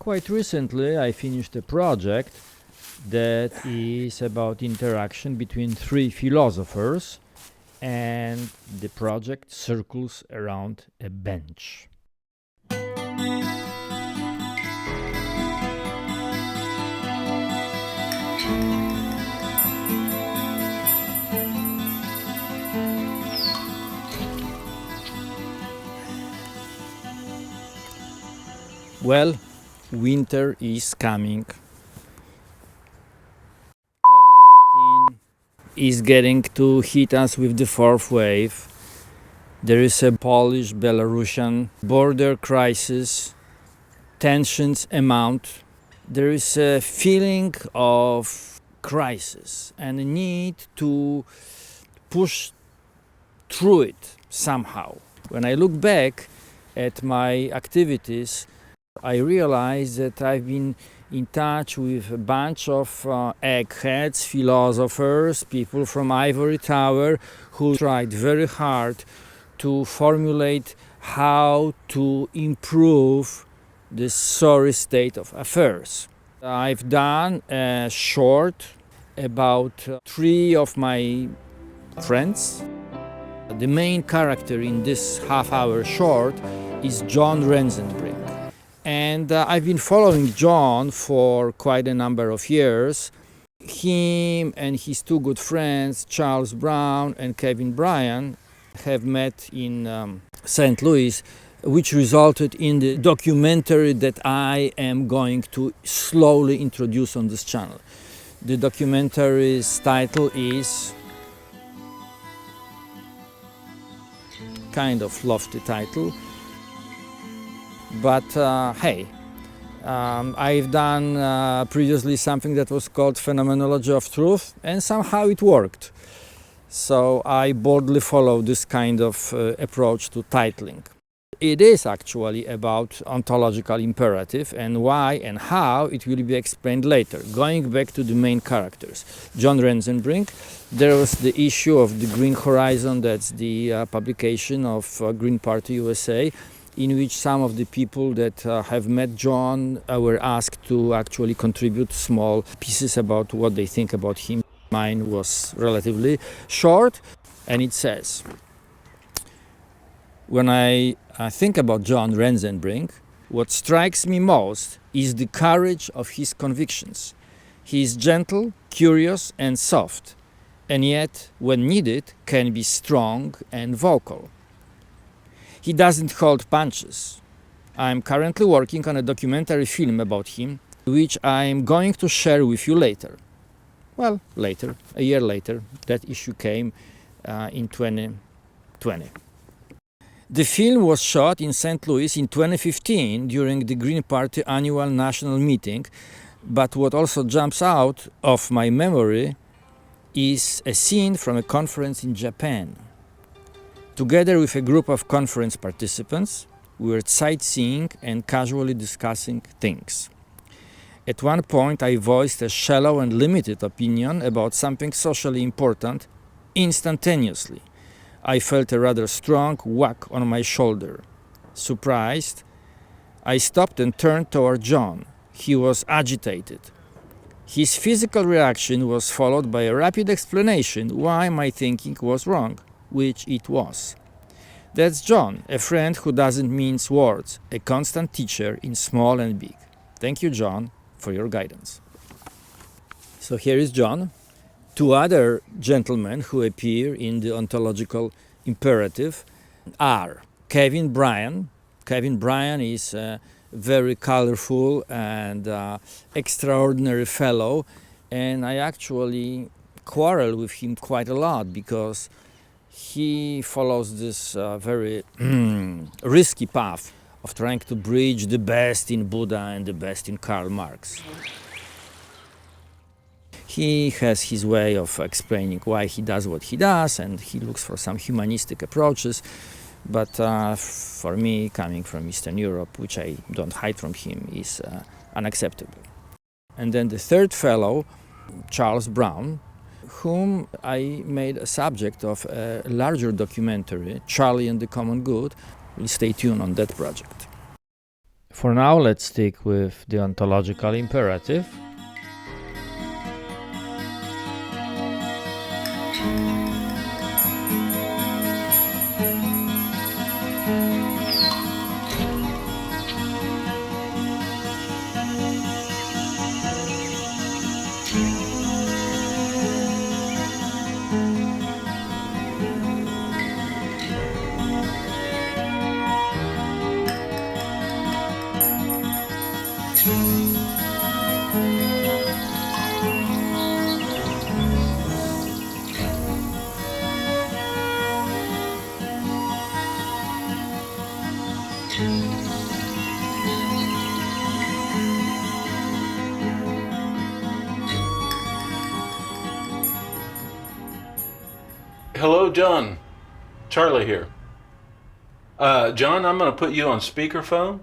Quite recently I finished a project that is about interaction between three philosophers, and the project circles around a bench. Well, winter is coming. COVID-19 is getting to hit us with the fourth wave. There is a Polish-Belarusian border crisis. Tensions amount. There is a feeling of crisis and a need to push through it somehow. When I look back at my activities, I realize that I've been in touch with a bunch of eggheads, philosophers, people from Ivory Tower who tried very hard to formulate how to improve this sorry state of affairs. I've done a short about three of my friends. The main character in this half-hour short is John Rensenbrink. And I've been following John for quite a number of years. Him and his two good friends, Charles Brown and Brien, have met in St. Louis, which resulted in the documentary that I am going to slowly introduce on this channel. The documentary's title is kind of lofty title. But hey, I've done previously something that was called Phenomenology of Truth, and somehow it worked. So I boldly follow this kind of approach to titling. It is actually about ontological imperative, and why and how it will be explained later. Going back to the main characters, John Rensenbrink, there was the issue of the Green Horizon, that's the publication of Green Party USA, in which some of the people that have met John were asked to actually contribute small pieces about what they think about him. Mine was relatively short, and it says, when I think about John Rensenbrink, what strikes me most is the courage of his convictions. He is gentle, curious, and soft, and yet, when needed, can be strong and vocal. He doesn't hold punches. I'm currently working on a documentary film about him, which I'm going to share with you later. Well, later, a year later, that issue came in 2020. The film was shot in St. Louis in 2015 during the Green Party annual national meeting, but what also jumps out of my memory is a scene from a conference in Japan. Together with a group of conference participants, we were sightseeing and casually discussing things. At one point, I voiced a shallow and limited opinion about something socially important instantaneously. I felt a rather strong whack on my shoulder. Surprised, I stopped and turned toward John. He was agitated. His physical reaction was followed by a rapid explanation why my thinking was wrong, which it was. That's John, a friend who doesn't mince words, a constant teacher in small and big. Thank you, John, for your guidance. So here is John. Two other gentlemen who appear in the ontological imperative are Brien. Brien is a very colorful and extraordinary fellow, and I actually quarrel with him quite a lot because he follows this very risky path of trying to bridge the best in Buddha and the best in Karl Marx. He has his way of explaining why he does what he does, and he looks for some humanistic approaches, but for me, coming from Eastern Europe, which I don't hide from him, is unacceptable. And then the third fellow, Charles Brown, whom I made a subject of a larger documentary, Charlie and the Common Good. We'll stay tuned on that project. For now, let's stick with the ontological imperative. Hello, John. Charlie here. John, I'm going to put you on speakerphone,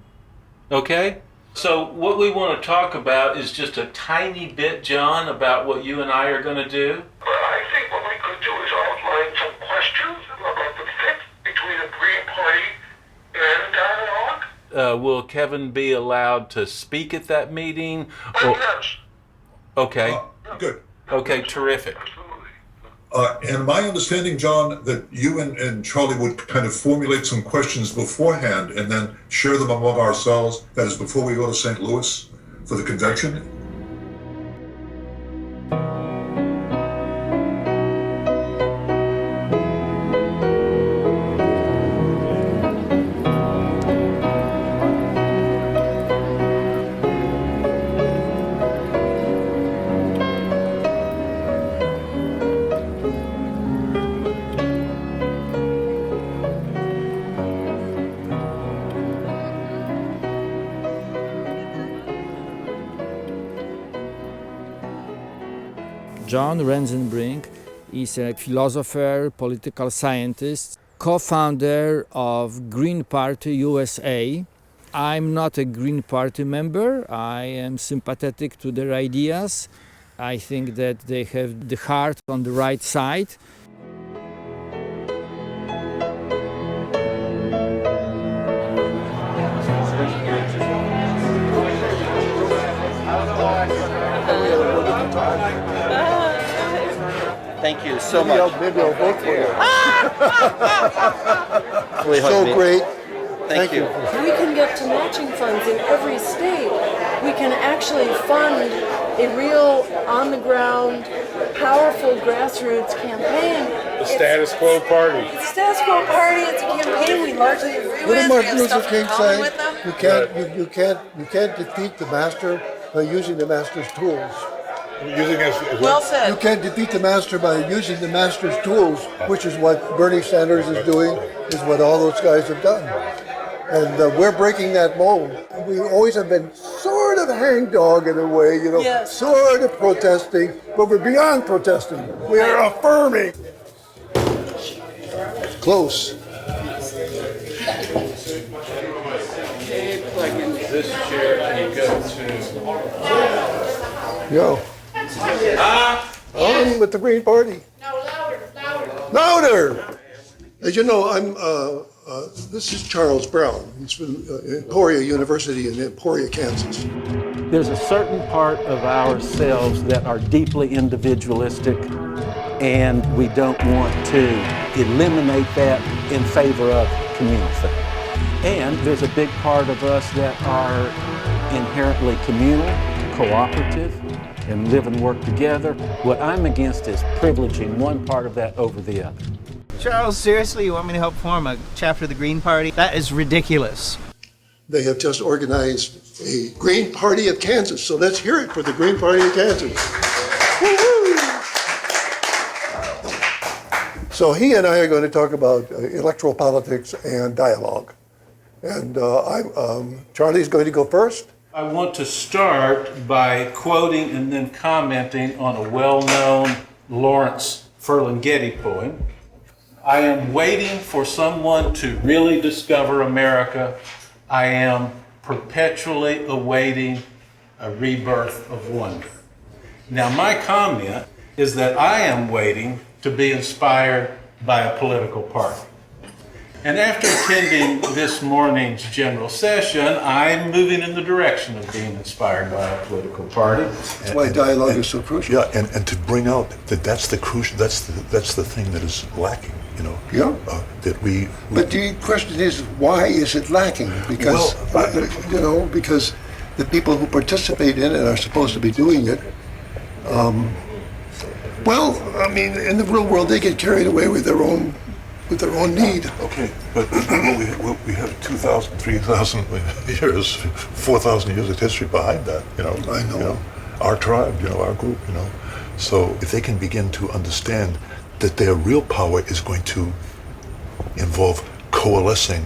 okay? So what we want to talk about is just a tiny bit, John, about what you and I are going to do. I think what we could do is outline some questions about the fit between a Green Party and dialogue. Will Kevin be allowed to speak at that meeting? Yes. Okay. Good. Okay, terrific. Absolutely. And my understanding, John, that you and Charlie would kind of formulate some questions beforehand and then share them among ourselves, that is before we go to St. Louis for the convention? John Rensenbrink is a philosopher, political scientist, co-founder of Green Party USA. I'm not a Green Party member. I am sympathetic to their ideas. I think that they have the heart on the right side. Thank you so much. Maybe I'll vote for you. Really So great. Thank you. We can get to matching funds in every state. We can actually fund a real, on-the-ground, powerful grassroots campaign. The status quo party. It's a status quo party. It's a campaign we largely agree What with. did We Martin have Luther stuff in King common say? with them. You can't defeat the master by using the master's tools. Well said. You can't defeat the master by using the master's tools, which is what Bernie Sanders is doing, is what all those guys have done. And we're breaking that mold. We always have been sort of hangdog in a way, Yes. sort of protesting, but we're beyond protesting. We are affirming. Close. This chair can go to... Yo. On with the Green Party. No, louder. Louder! As you know, this is Charles Brown. He's from Emporia University in Emporia, Kansas. There's a certain part of ourselves that are deeply individualistic, and we don't want to eliminate that in favor of community. And there's a big part of us that are inherently communal, cooperative, and live and work together. What I'm against is privileging one part of that over the other. Charles, seriously, you want me to help form a chapter of the Green Party? That is ridiculous. They have just organized a Green Party of Kansas, so let's hear it for the Green Party of Kansas. Woo-hoo! So he and I are going to talk about electoral politics and dialogue. And Charlie's going to go first. I want to start by quoting and then commenting on a well-known Lawrence Ferlinghetti poem. I am waiting for someone to really discover America. I am perpetually awaiting a rebirth of wonder. Now, my comment is that I am waiting to be inspired by a political party. And after attending this morning's general session, I'm moving in the direction of being inspired by a political party. That's why dialogue is so crucial. Yeah, and to bring out that that's the thing that is lacking, you know. Yeah. That we. But the question is, why is it lacking? Because because the people who participate in it are supposed to be doing it. In the real world, they get carried away with their own need. Okay, but we have 2,000, 3,000 years, 4,000 years of history behind that, you know. I know. You know, our tribe, you know, our group, you know. So if they can begin to understand that their real power is going to involve coalitions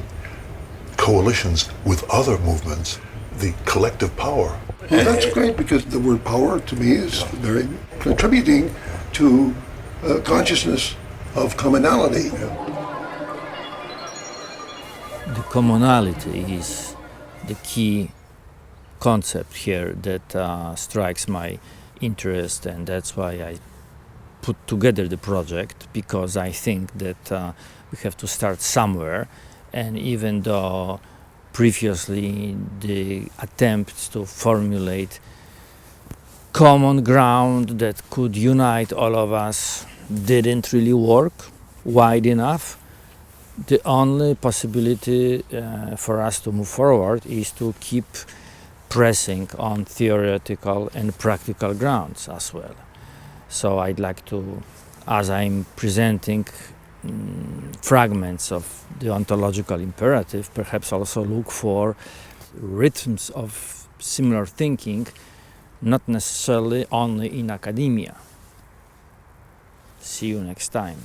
with other movements, the collective power. Well, that's great, because the word power to me is very contributing to consciousness of commonality. The commonality is the key concept here that strikes my interest, and that's why I put together the project, because I think that we have to start somewhere. And even though previously the attempts to formulate common ground that could unite all of us didn't really work wide enough, the only possibility for us to move forward is to keep pressing on theoretical and practical grounds as well. So I'd like to, as I'm presenting fragments of the ontological imperative, perhaps also look for rhythms of similar thinking, not necessarily only in academia. See you next time.